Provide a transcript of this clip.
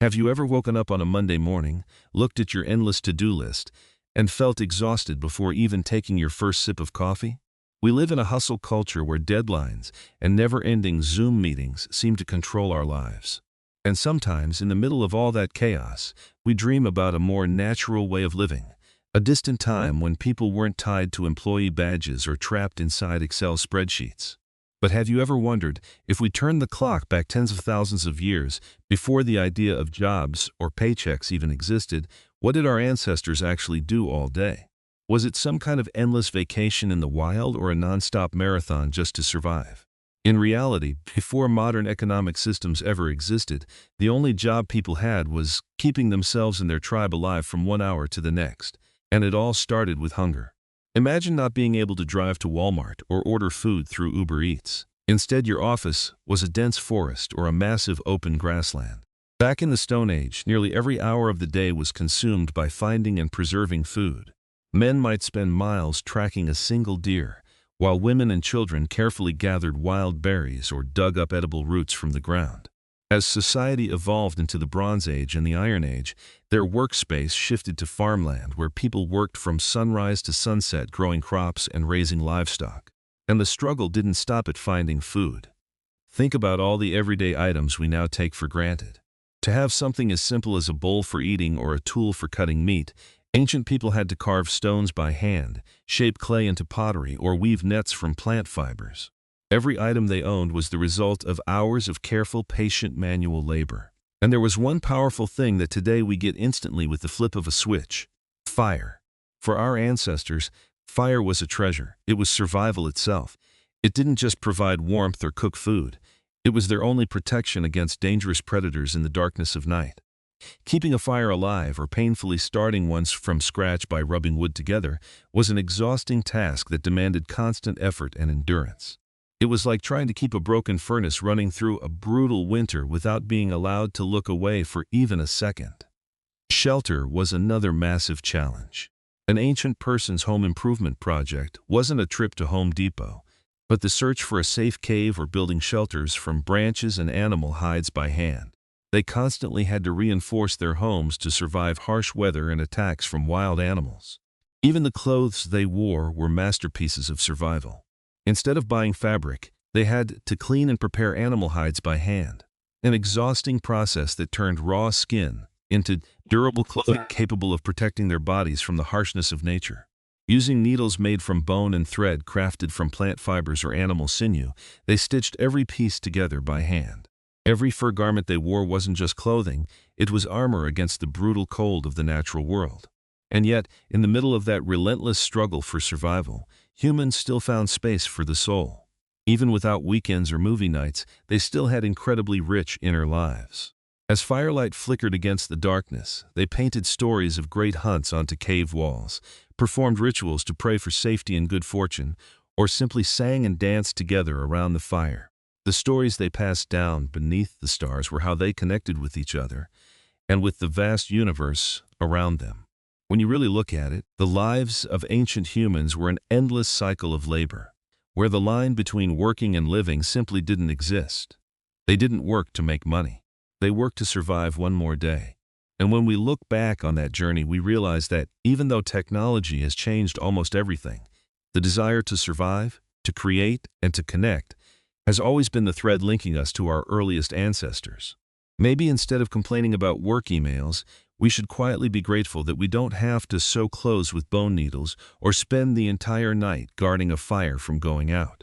Have you ever woken up on a Monday morning, looked at your endless to-do list, and felt exhausted before even taking your first sip of coffee? We live in a hustle culture where deadlines and never-ending Zoom meetings seem to control our lives. And sometimes, in the middle of all that chaos, we dream about a more natural way of living, a distant time when people weren't tied to employee badges or trapped inside Excel spreadsheets. But have you ever wondered, if we turn the clock back tens of thousands of years, before the idea of jobs or paychecks even existed, what did our ancestors actually do all day? Was it some kind of endless vacation in the wild or a non-stop marathon just to survive? In reality, before modern economic systems ever existed, the only job people had was keeping themselves and their tribe alive from one hour to the next. And it all started with hunger. Imagine not being able to drive to Walmart or order food through Uber Eats. Instead, your office was a dense forest or a massive open grassland. Back in the Stone Age, nearly every hour of the day was consumed by finding and preserving food. Men might spend miles tracking a single deer, while women and children carefully gathered wild berries or dug up edible roots from the ground. As society evolved into the Bronze Age and the Iron Age, their workspace shifted to farmland where people worked from sunrise to sunset growing crops and raising livestock. And the struggle didn't stop at finding food. Think about all the everyday items we now take for granted. To have something as simple as a bowl for eating or a tool for cutting meat, ancient people had to carve stones by hand, shape clay into pottery, or weave nets from plant fibers. Every item they owned was the result of hours of careful, patient manual labor. And there was one powerful thing that today we get instantly with the flip of a switch: fire. For our ancestors, fire was a treasure. It was survival itself. It didn't just provide warmth or cook food. It was their only protection against dangerous predators in the darkness of night. Keeping a fire alive or painfully starting one from scratch by rubbing wood together was an exhausting task that demanded constant effort and endurance. It was like trying to keep a broken furnace running through a brutal winter without being allowed to look away for even a second. Shelter was another massive challenge. An ancient person's home improvement project wasn't a trip to Home Depot, but the search for a safe cave or building shelters from branches and animal hides by hand. They constantly had to reinforce their homes to survive harsh weather and attacks from wild animals. Even the clothes they wore were masterpieces of survival. Instead of buying fabric, they had to clean and prepare animal hides by hand, an exhausting process that turned raw skin into durable clothing capable of protecting their bodies from the harshness of nature. Using needles made from bone and thread crafted from plant fibers or animal sinew, they stitched every piece together by hand. Every fur garment they wore wasn't just clothing, it was armor against the brutal cold of the natural world. And yet, in the middle of that relentless struggle for survival, humans still found space for the soul. Even without weekends or movie nights, they still had incredibly rich inner lives. As firelight flickered against the darkness, they painted stories of great hunts onto cave walls, performed rituals to pray for safety and good fortune, or simply sang and danced together around the fire. The stories they passed down beneath the stars were how they connected with each other and with the vast universe around them. When you really look at it, the lives of ancient humans were an endless cycle of labor, where the line between working and living simply didn't exist. They didn't work to make money. They worked to survive one more day. And when we look back on that journey, we realize that even though technology has changed almost everything, the desire to survive, to create, and to connect has always been the thread linking us to our earliest ancestors. Maybe instead of complaining about work emails, we should quietly be grateful that we don't have to sew clothes with bone needles or spend the entire night guarding a fire from going out.